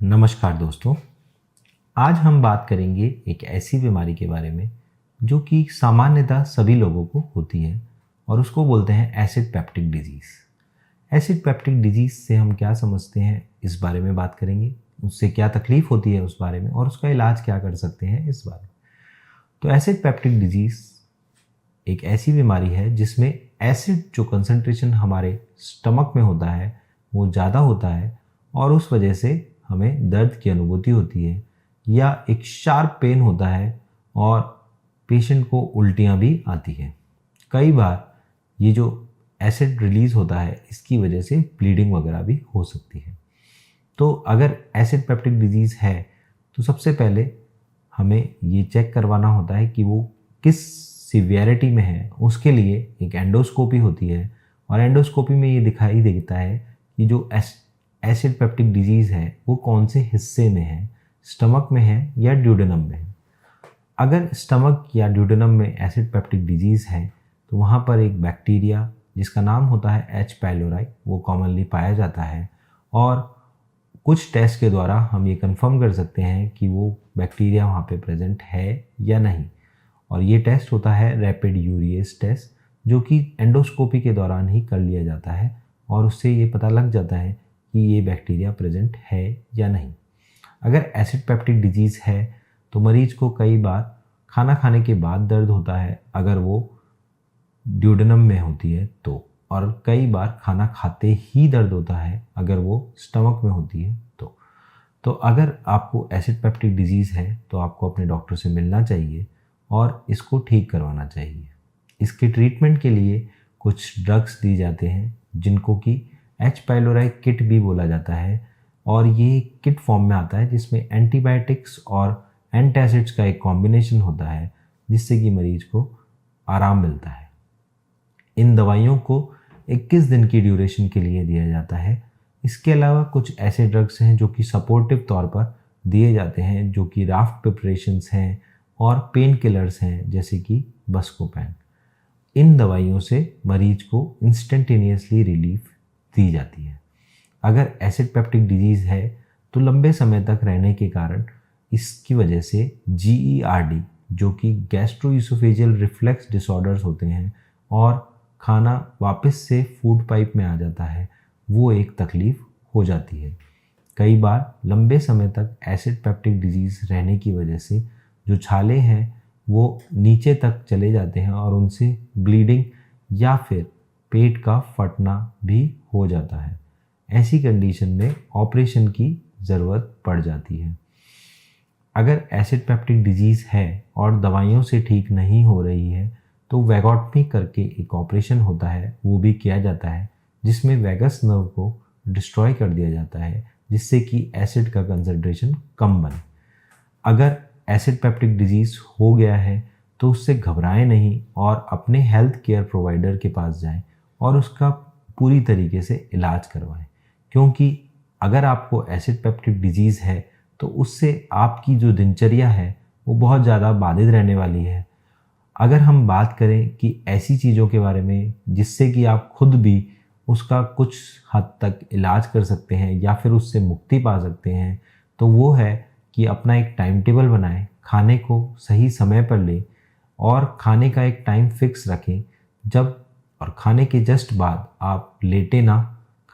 नमस्कार दोस्तों। आज हम बात करेंगे एक ऐसी बीमारी के बारे में जो कि सामान्यतः सभी लोगों को होती है और उसको बोलते हैं acid peptic disease. Acid peptic disease से हम क्या समझते हैं इस बारे में बात करेंगे, उससे क्या तकलीफ़ होती है उस बारे में और उसका इलाज क्या कर सकते हैं इस बारे में। तो एसिड पेप्टिक डिजीज़ एक ऐसी बीमारी है जिसमें एसिड जो कंसंट्रेशन हमारे स्टमक में होता है वो ज़्यादा होता है और उस वजह से हमें दर्द की अनुभूति होती है या एक शार्प पेन होता है और पेशेंट को उल्टियाँ भी आती हैं। कई बार ये जो एसिड रिलीज़ होता है इसकी वजह से ब्लीडिंग वगैरह भी हो सकती है। तो अगर एसिड पेप्टिक डिजीज़ है तो सबसे पहले हमें ये चेक करवाना होता है कि वो किस सीवियरिटी में है। उसके लिए एक एंडोस्कोपी होती है और एंडोस्कोपी में ये दिखाई देता है कि जो एसिड पेप्टिक डिजीज़ है वो कौन से हिस्से में है, स्टमक में है या ड्यूडेनम में है। अगर स्टमक या ड्यूडेनम में एसिड पेप्टिक डिजीज़ है तो वहाँ पर एक बैक्टीरिया जिसका नाम होता है H. pylori वो कॉमनली पाया जाता है और कुछ टेस्ट के द्वारा हम ये कंफर्म कर सकते हैं कि वो बैक्टीरिया वहाँ पे प्रेजेंट है या नहीं। और ये टेस्ट होता है रैपिड यूरिएज टेस्ट जो कि एंडोस्कोपी के दौरान ही कर लिया जाता है और उससे ये पता लग जाता है कि ये बैक्टीरिया प्रेजेंट है या नहीं। अगर एसिड पेप्टिक डिजीज़ है तो मरीज को कई बार खाना खाने के बाद दर्द होता है अगर वो ड्यूडेनम में होती है तो, और कई बार खाना खाते ही दर्द होता है अगर वो स्टमक में होती है तो अगर आपको एसिड पेप्टिक डिजीज़ है तो आपको अपने डॉक्टर से मिलना चाहिए और इसको ठीक करवाना चाहिए। इसके ट्रीटमेंट के लिए कुछ ड्रग्स दी जाते हैं जिनको कि H. pylori किट भी बोला जाता है और ये किट फॉर्म में आता है जिसमें एंटीबायोटिक्स और एंटासिड्स का एक कॉम्बिनेशन होता है जिससे कि मरीज को आराम मिलता है। इन दवाइयों को 21 दिन की ड्यूरेशन के लिए दिया जाता है। इसके अलावा कुछ ऐसे ड्रग्स हैं जो कि सपोर्टिव तौर पर दिए जाते हैं जो कि राफ्ट प्रिपरेशंस हैं और पेन किलर्स हैं जैसे कि बस्कोपैन। इन दवाइयों से मरीज को इंस्टेंटेनियसली रिलीफ दी जाती है। अगर एसिड पेप्टिक डिजीज़ है तो लंबे समय तक रहने के कारण इसकी वजह से GERD जो कि गैस्ट्रोइसोफेजियल रिफ्लेक्स डिसऑर्डर्स होते हैं और खाना वापस से फूड पाइप में आ जाता है, वो एक तकलीफ़ हो जाती है। कई बार लंबे समय तक एसिड पेप्टिक डिजीज़ रहने की वजह से जो छाले हैं वो नीचे तक चले जाते हैं और उनसे ब्लीडिंग या फिर पेट का फटना भी हो जाता है। ऐसी कंडीशन में ऑपरेशन की ज़रूरत पड़ जाती है। अगर एसिड पेप्टिक डिजीज़ है और दवाइयों से ठीक नहीं हो रही है तो वैगोटमी करके एक ऑपरेशन होता है, वो भी किया जाता है जिसमें वैगस नर्व को डिस्ट्रॉय कर दिया जाता है जिससे कि एसिड का कंसंट्रेशन कम बने। अगर एसिड पेप्टिक डिजीज़ हो गया है तो उससे घबराएं नहीं और अपने हेल्थ केयर प्रोवाइडर के पास जाएं और उसका पूरी तरीके से इलाज करवाएं, क्योंकि अगर आपको एसिड पेप्टिक डिजीज़ है तो उससे आपकी जो दिनचर्या है वो बहुत ज़्यादा बाधित रहने वाली है। अगर हम बात करें कि ऐसी चीज़ों के बारे में जिससे कि आप खुद भी उसका कुछ हद तक इलाज कर सकते हैं या फिर उससे मुक्ति पा सकते हैं तो वो है कि अपना एक टाइम टेबल बनाएं, खाने को सही समय पर लें और खाने का एक टाइम फिक्स रखें जब, और खाने के जस्ट बाद आप लेटें ना,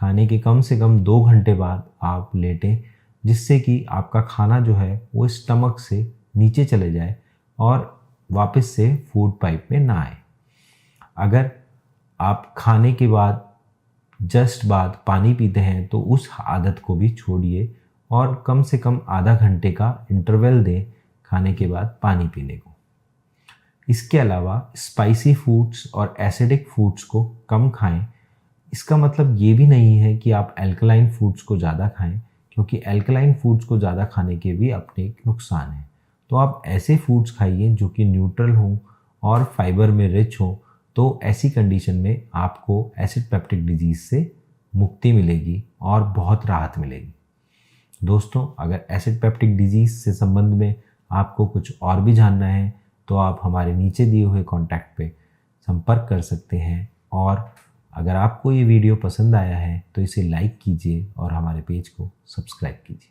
खाने के कम से कम 2 घंटे बाद आप लेटें जिससे कि आपका खाना जो है वो स्टमक से नीचे चले जाए और वापस से फूड पाइप में ना आए। अगर आप खाने के बाद जस्ट बाद पानी पीते हैं तो उस आदत को भी छोड़िए और कम से कम आधा घंटे का इंटरवल दें खाने के बाद पानी पीने को। इसके अलावा स्पाइसी फूड्स और एसिडिक फूड्स को कम खाएं। इसका मतलब ये भी नहीं है कि आप एल्कलाइन फूड्स को ज़्यादा खाएं, क्योंकि एल्कलाइन फूड्स को ज़्यादा खाने के भी अपने नुकसान हैं। तो आप ऐसे फूड्स खाइए जो कि न्यूट्रल हों और फाइबर में रिच हों, तो ऐसी कंडीशन में आपको एसिड पेप्टिक डिजीज़ से मुक्ति मिलेगी और बहुत राहत मिलेगी। दोस्तों, अगर एसिड पेप्टिक डिजीज़ से संबंध में आपको कुछ और भी जानना है तो आप हमारे नीचे दिए हुए कॉन्टैक्ट पे संपर्क कर सकते हैं। और अगर आपको ये वीडियो पसंद आया है तो इसे लाइक कीजिए और हमारे पेज को सब्सक्राइब कीजिए।